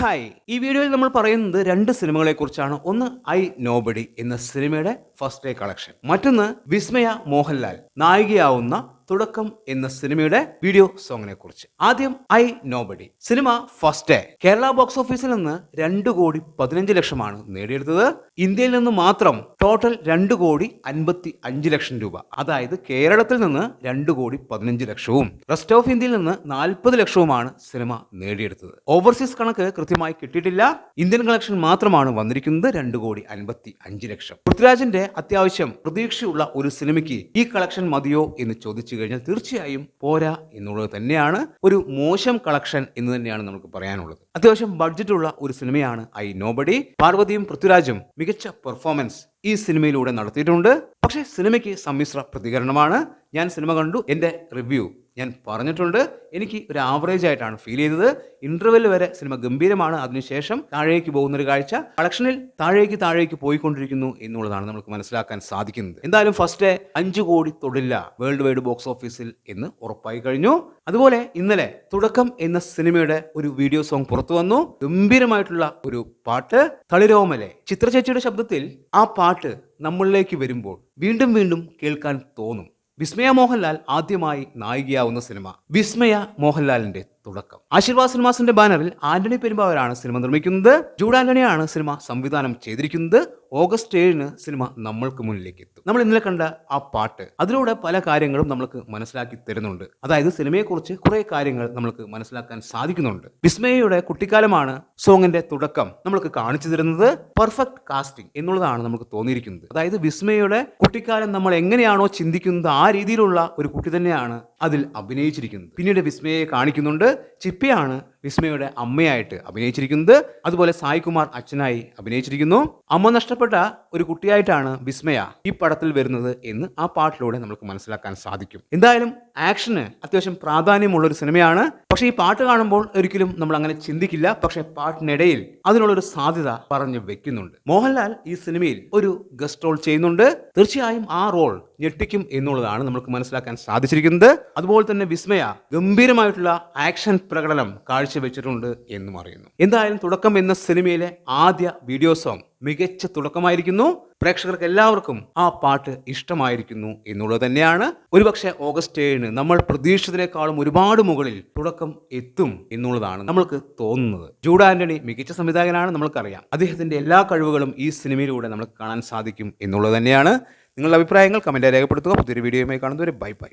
Hi, ഈ വീഡിയോയിൽ നമ്മൾ പറയുന്നത് രണ്ട് സിനിമകളെ കുറിച്ചാണ്. ഒന്ന് ഐ നോബഡി എന്ന സിനിമയുടെ ഫസ്റ്റ് ഡേ കളക്ഷൻ, മറ്റൊന്ന് വിസ്മയ മോഹൻലാൽ നായികയാവുന്ന തുടക്കം എന്ന സിനിമയുടെ വീഡിയോ സോങ്ങിനെ കുറിച്ച്. ആദ്യം I nobody cinema first day Kerala box ഓഫീസിൽ നിന്ന് 2,15,00,000 നേടിയെടുത്തത്. ഇന്ത്യയിൽ നിന്ന് മാത്രം ടോട്ടൽ 2,55,00,000 രൂപ. അതായത് കേരളത്തിൽ നിന്ന് 2,15,00,000 റെസ്റ്റ് ഓഫ് ഇന്ത്യയിൽ നിന്ന് 40,00,000 സിനിമ നേടിയെടുത്തത്. ഓവർസീസ് കണക്ക് കൃത്യമായി കിട്ടിയിട്ടില്ല. ഇന്ത്യൻ കളക്ഷൻ മാത്രമാണ് വന്നിരിക്കുന്നത് 2,55,00,000. പൃഥ്വിരാജിന്റെ അത്യാവശ്യം പ്രതീക്ഷയുള്ള ഒരു സിനിമയ്ക്ക് ഈ കളക്ഷൻ മതിയോ എന്ന് ചോദിച്ചു കഴിഞ്ഞാൽ തീർച്ചയായും പോരാ എന്നുള്ളത് തന്നെയാണ്. ഒരു മോശം കളക്ഷൻ എന്ന് തന്നെയാണ് നമുക്ക് പറയാനുള്ളത്. അത്യാവശ്യം ബഡ്ജറ്റുള്ള ഒരു സിനിമയാണ് ഐ നോബഡി. പാർവതിയും പൃഥ്വിരാജും മികച്ച പെർഫോമൻസ് ഈ സിനിമയിലൂടെ നടത്തിയിട്ടുണ്ട്. പക്ഷേ സിനിമയ്ക്ക് സമ്മിശ്ര പ്രതികരണമാണ്. ഞാൻ സിനിമ കണ്ടു, എൻ്റെ റിവ്യൂ ഞാൻ പറഞ്ഞിട്ടുണ്ട്. എനിക്ക് ഒരു ആവറേജ് ആയിട്ടാണ് ഫീൽ ചെയ്തത്. ഇന്റർവെൽ വരെ സിനിമ ഗംഭീരമാണ്. അതിനുശേഷം താഴേക്ക് പോകുന്നൊരു കാഴ്ച, കളക്ഷനിൽ താഴേക്ക് പോയിക്കൊണ്ടിരിക്കുന്നു എന്നുള്ളതാണ് നമുക്ക് മനസ്സിലാക്കാൻ സാധിക്കുന്നത്. എന്തായാലും ഫസ്റ്റ് ഡേ 5 കോടി തൊടില്ല വേൾഡ് വൈഡ് ബോക്സ് ഓഫീസിൽ എന്ന് ഉറപ്പായി കഴിഞ്ഞു. അതുപോലെ ഇന്നലെ തുടക്കം എന്ന സിനിമയുടെ ഒരു വീഡിയോ സോങ് പുറത്തു വന്നു. ഗംഭീരമായിട്ടുള്ള ഒരു പാട്ട്, തളിരോമലെ ചിത്ര ചേച്ചിയുടെ ശബ്ദത്തിൽ ആ പാട്ട് നമ്മളിലേക്ക് വരുമ്പോൾ വീണ്ടും വീണ്ടും കേൾക്കാൻ തോന്നും. വിസ്മയ മോഹൻലാൽ ആദ്യമായി നായികയാവുന്ന സിനിമ വിസ്മയ മോഹൻലാലിന്റെ തുടക്കം. ആശീർവാദ് സിനിമാസിന്റെ ബാനറിൽ ആന്റണി പെരുമ്പാവൂരാണ് സിനിമ നിർമ്മിക്കുന്നത്. ജൂഡ് ആന്റണിയാണ് സിനിമ സംവിധാനം ചെയ്തിരിക്കുന്നത്. ഓഗസ്റ്റ് 7 സിനിമ നമ്മൾക്ക് മുന്നിലേക്ക് എത്തും. നമ്മൾ ഇന്നലെ കണ്ട ആ പാട്ട്, അതിലൂടെ പല കാര്യങ്ങളും നമ്മൾക്ക് മനസ്സിലാക്കി തരുന്നുണ്ട്. അതായത് സിനിമയെക്കുറിച്ച് കുറെ കാര്യങ്ങൾ നമ്മൾക്ക് മനസ്സിലാക്കാൻ സാധിക്കുന്നുണ്ട്. വിസ്മയയുടെ കുട്ടിക്കാലമാണ് സോങ്ങിന്റെ തുടക്കം നമ്മൾക്ക് കാണിച്ചു തരുന്നത്. പെർഫെക്റ്റ് കാസ്റ്റിംഗ് എന്നുള്ളതാണ് നമുക്ക് തോന്നിയിരിക്കുന്നത്. അതായത് വിസ്മയയുടെ കുട്ടിക്കാലം നമ്മൾ എങ്ങനെയാണോ ചിന്തിക്കുന്നത് ആ രീതിയിലുള്ള ഒരു കുട്ടി തന്നെയാണ് അതിൽ അഭിനയിച്ചിരിക്കുന്നത്. പിന്നീട് വിസ്മയയെ കാണിക്കുന്നുണ്ട്. ചിപ്പിയാണ് വിസ്മയുടെ അമ്മയായിട്ട് അഭിനയിച്ചിരിക്കുന്നത്. അതുപോലെ സായികുമാർ അച്ഛനായി അഭിനയിച്ചിരിക്കുന്നു. അമ്മ നഷ്ടപ്പെട്ട ഒരു കുട്ടിയായിട്ടാണ് വിസ്മയ ഈ പടത്തിൽ വരുന്നത് എന്ന് ആ പാട്ടിലൂടെ നമുക്ക് മനസ്സിലാക്കാൻ സാധിക്കും. എന്തായാലും ആക്ഷന് അത്യാവശ്യം പ്രാധാന്യമുള്ള ഒരു സിനിമയാണ്. പക്ഷേ ഈ പാട്ട് കാണുമ്പോൾ ഒരിക്കലും നമ്മൾ അങ്ങനെ ചിന്തിക്കില്ല. പക്ഷേ പാട്ടിനിടയിൽ അതിനുള്ളൊരു സാധ്യത പറഞ്ഞു വെക്കുന്നുണ്ട്. മോഹൻലാൽ ഈ സിനിമയിൽ ഒരു ഗസ്റ്റ് റോൾ ചെയ്യുന്നുണ്ട്. തീർച്ചയായും ആ റോൾ ഞെട്ടിക്കും എന്നുള്ളതാണ് നമുക്ക് മനസ്സിലാക്കാൻ സാധിച്ചിരിക്കുന്നത്. അതുപോലെ തന്നെ വിസ്മയ ഗംഭീരമായിട്ടുള്ള ആക്ഷൻ പ്രകടനം കാഴ്ചവെച്ചിട്ടുണ്ട് എന്നും അറിയുന്നു. എന്തായാലും തുടക്കം എന്ന സിനിമയിലെ ആദ്യ വീഡിയോ സോങ് മികച്ച തുടക്കമായിരിക്കുന്നു. പ്രേക്ഷകർക്ക് എല്ലാവർക്കും ആ പാട്ട് ഇഷ്ടമായിരിക്കുന്നു എന്നുള്ളത് തന്നെയാണ്. ഒരുപക്ഷെ ഓഗസ്റ്റ് 7 നമ്മൾ പ്രതീക്ഷിച്ചതിനേക്കാളും ഒരുപാട് മുകളിൽ തുടക്കം എത്തും എന്നുള്ളതാണ് നമ്മൾക്ക് തോന്നുന്നത്. ജൂഡ് ആന്റണി മികച്ച സംവിധായകനാണ്, നമ്മൾക്കറിയാം. അദ്ദേഹത്തിന്റെ എല്ലാ കഴിവുകളും ഈ സിനിമയിലൂടെ നമുക്ക് കാണാൻ സാധിക്കും എന്നുള്ളത് തന്നെയാണ്. നിങ്ങളുടെ അഭിപ്രായങ്ങൾ കമന്റായി രേഖപ്പെടുത്തുക. പുതിയൊരു വീഡിയോയുമായി കാണുന്നവരെ ബൈ ബൈ.